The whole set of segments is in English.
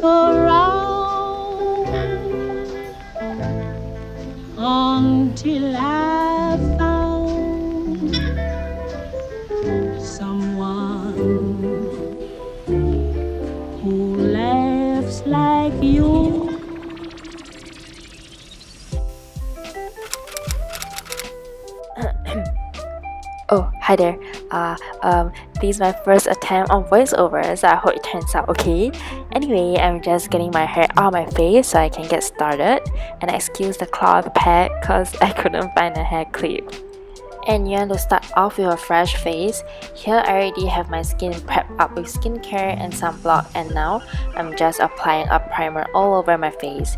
around until I found someone who laughs like you. Oh, hi there. This is my first attempt on voiceover, so I hope it turns out okay. Anyway, I'm just getting my hair out of my face so I can get started. And excuse the cloth pad cause I couldn't find a hair clip. And you want to start off with a fresh face. Here I already have my skin prepped up with skincare and sunblock, and now I'm just applying a primer all over my face.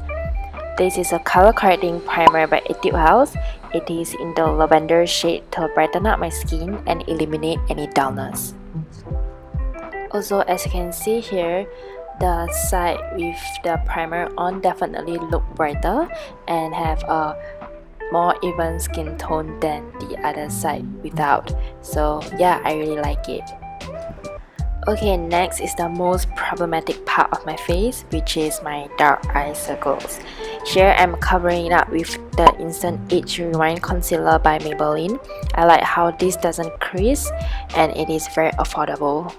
This is a color correcting primer by ETUDE. It is in the lavender shade to brighten up my skin and eliminate any dullness. Also, as you can see here, the side with the primer on definitely look brighter and have a more even skin tone than the other side without. So yeah, I really like it. Okay, next is the most problematic part of my face, which is my dark eye circles. Here I'm covering it up with the Instant Age Rewind Concealer by Maybelline. I like how this doesn't crease and it is very affordable.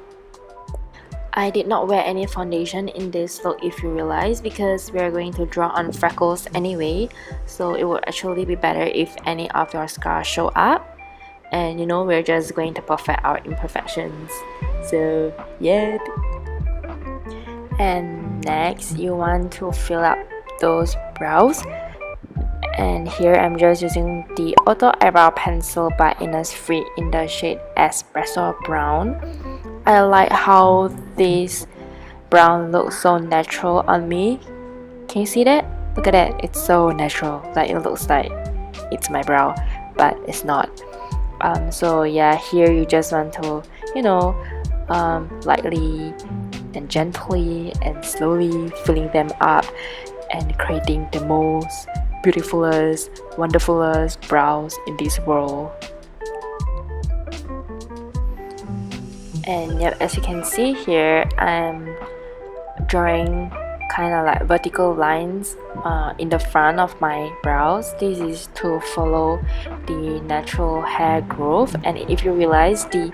I did not wear any foundation in this look if you realize, because we are going to draw on freckles anyway, so it would actually be better if any of your scars show up. And you know, we're just going to perfect our imperfections. So yeah. And next, you want to fill up those brows. And here I'm just using the Auto Eyebrow Pencil by INNISFREE in the shade Espresso Brown. I like how this brown looks so natural on me. Can you see that? Look at that, it's so natural. Like, it looks like it's my brow, but it's not. So yeah, here you just want to, you know, lightly and gently and slowly filling them up and creating the most beautifulest, wonderfulest brows in this world. And yep, as you can see here, I'm drawing kind of like vertical lines in the front of my brows. This is to follow the natural hair growth, and if you realize, the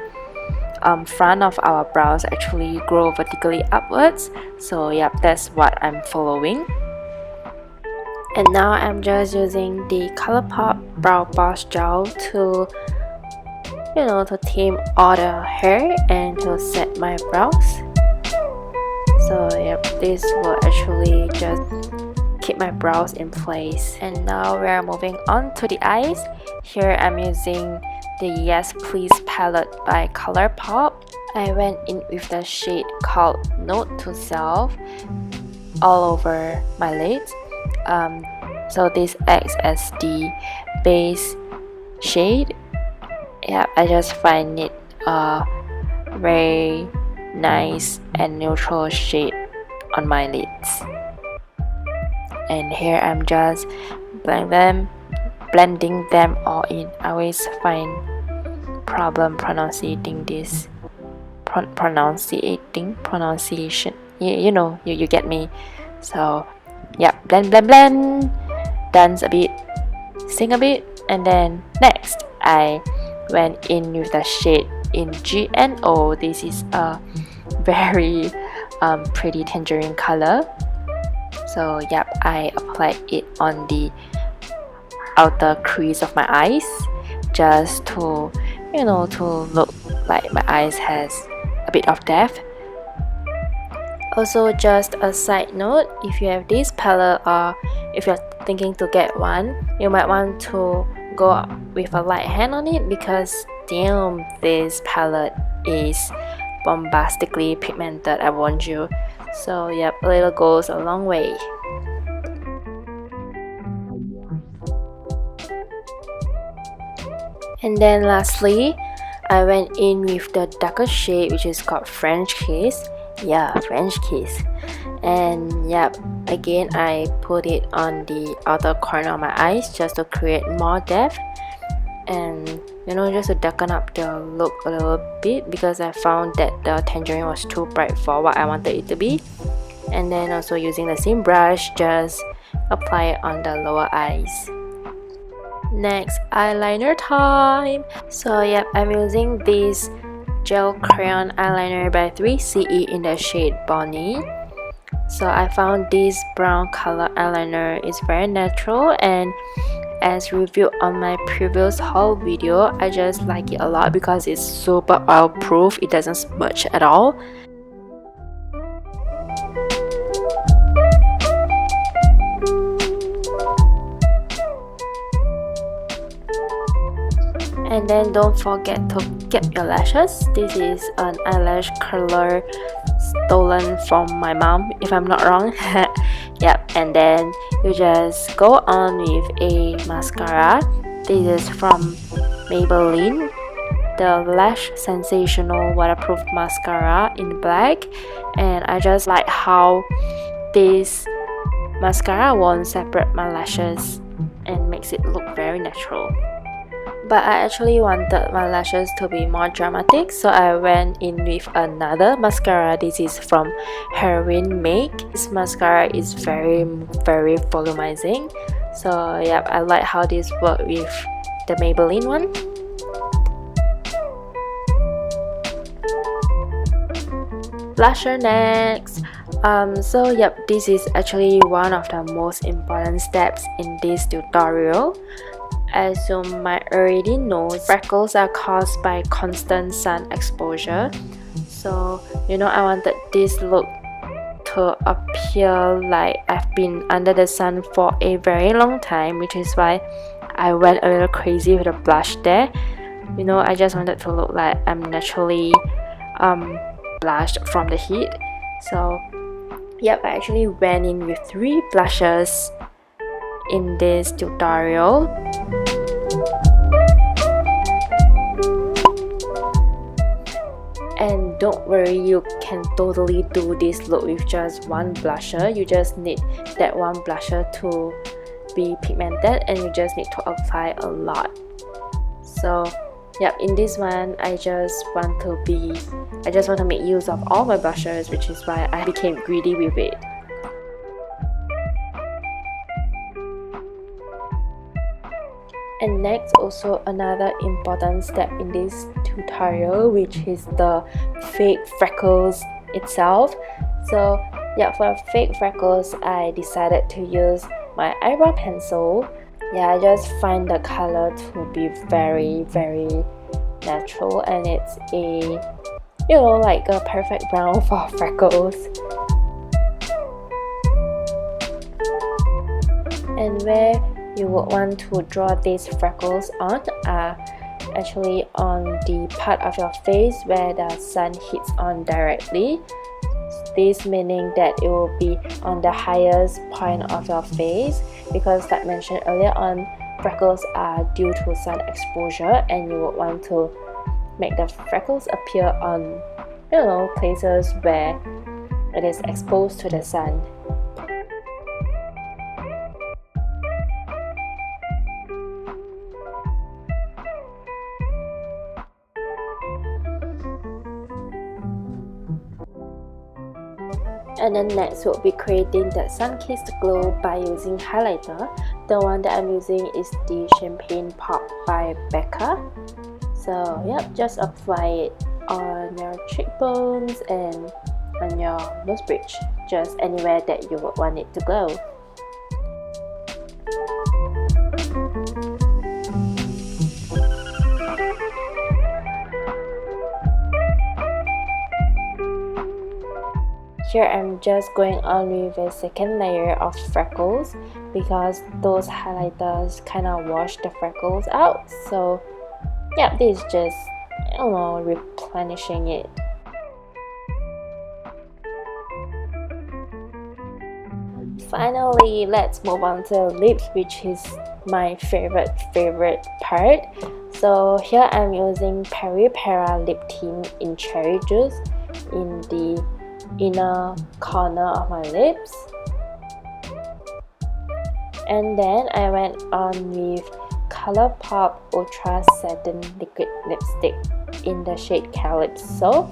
front of our brows actually grow vertically upwards. So yep, that's what I'm following. And now I'm just using the COLOURPOP Brow Boss Gel to, you know, to tame all the hair and to set my brows. So yep, this will actually just keep my brows in place. And now we are moving on to the eyes. Here I'm using the Yes Please palette by COLOURPOP. I went in with the shade called Note to Self all over my lids. So this acts as the base shade. Yeah, I just find it very nice and neutral shade on my lids. And here I'm just blending them all in. I always find problem pronunciating this pronunciation. You know, you get me. So yeah, blend, dance a bit, sing a bit, and then next I went in with the shade in GNO. This is a very pretty tangerine color. So yep, I applied it on the outer crease of my eyes, just to, you know, to look like my eyes has a bit of depth. Also, just a side note, if you have this palette or if you're thinking to get one, you might want to go with a light hand on it, because damn, this palette is bombastically pigmented, I warned you. So yep, a little goes a long way. And then lastly, I went in with the darker shade, which is called French Kiss. Yeah, French Kiss. And yep, again I put it on the outer corner of my eyes just to create more depth, and you know, just to darken up the look a little bit, because I found that the tangerine was too bright for what I wanted it to be. and then also using the same brush, just apply it on the lower eyes. Next, eyeliner time. So yep, I'm using this gel crayon eyeliner by 3CE in the shade Bonnie. So I found this brown color eyeliner is very natural, and as reviewed on my previous haul video, I just like it a lot because it's super oil proof, it doesn't smudge at all. And then don't forget to get your lashes. This is an eyelash curler stolen from my mom, if I'm not wrong. Yep, and then you just go on with a mascara. This is from Maybelline, the Lash Sensational waterproof mascara in black, and I just like how this mascara won't separate my lashes and makes it look very natural. But I actually wanted my lashes to be more dramatic, so I went in with another mascara. This is from Heroin Make. This mascara is very volumizing. So yeah, I like how this works with the Maybelline one. Blusher next. So yep, this is actually one of the most important steps in this tutorial. As you might already know, freckles are caused by constant sun exposure. So, you know, I wanted this look to appear like I've been under the sun for a very long time, which is why I went a little crazy with the blush there. You know, I just wanted to look like I'm naturally blushed from the heat. So, yep, I actually went in with 3 blushes in this tutorial. And don't worry, you can totally do this look with just one blusher. You just need that one blusher to be pigmented, and you just need to apply a lot. So yep, in this one I just want to make use of all my blushers, which is why I became greedy with it. And next, also another important step in this tutorial, which is the fake freckles itself. So yeah, for fake freckles, I decided to use my eyebrow pencil. Yeah, I just find the color to be very natural, and it's a, you know, like a perfect brown for freckles. And where you would want to draw these freckles on are actually on the part of your face where the sun hits on directly. This meaning that it will be on the highest point of your face, because like mentioned earlier on, freckles are due to sun exposure, and you would want to make the freckles appear on, you know, places where it is exposed to the sun. And then next we'll be creating that sun-kissed glow by using highlighter. The one that I'm using is the Champagne Pop by Becca. So yep, just apply it on your cheekbones and on your nose bridge, just anywhere that you would want it to glow. Here I'm just going on with a second layer of freckles, because those highlighters kind of wash the freckles out. So yeah, this is just, I don't know, replenishing it. Finally, let's move on to lips, which is my favorite part. So here I'm using Peri Para lip tint in cherry juice in the inner corner of my lips. And then I went on with COLOURPOP Ultra Satin Liquid Lipstick in the shade Calypso.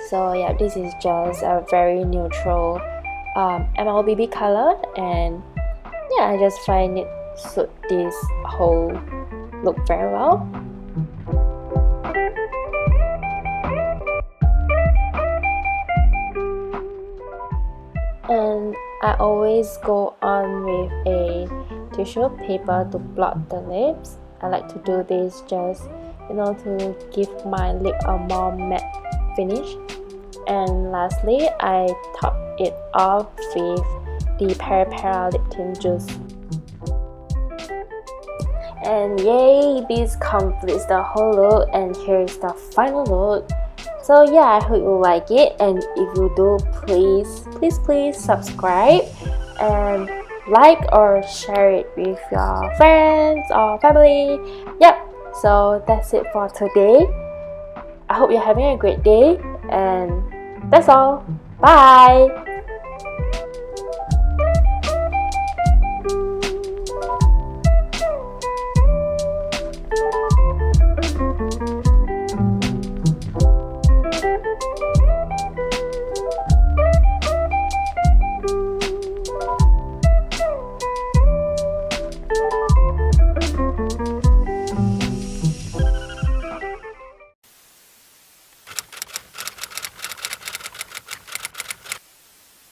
So yeah, this is just a very neutral MLBB color, and yeah, I just find it suit this whole look very well. And I always go on with a tissue paper to blot the lips. I like to do this just, you know, to give my lip a more matte finish. And lastly, I top it off with the Peri lip tint juice. And yay, this completes the whole look, and here is the final look. So yeah, I hope you like it, and if you do, please subscribe and like or share it with your friends or family. Yep, so that's it for today. I hope you're having a great day, and that's all. Bye!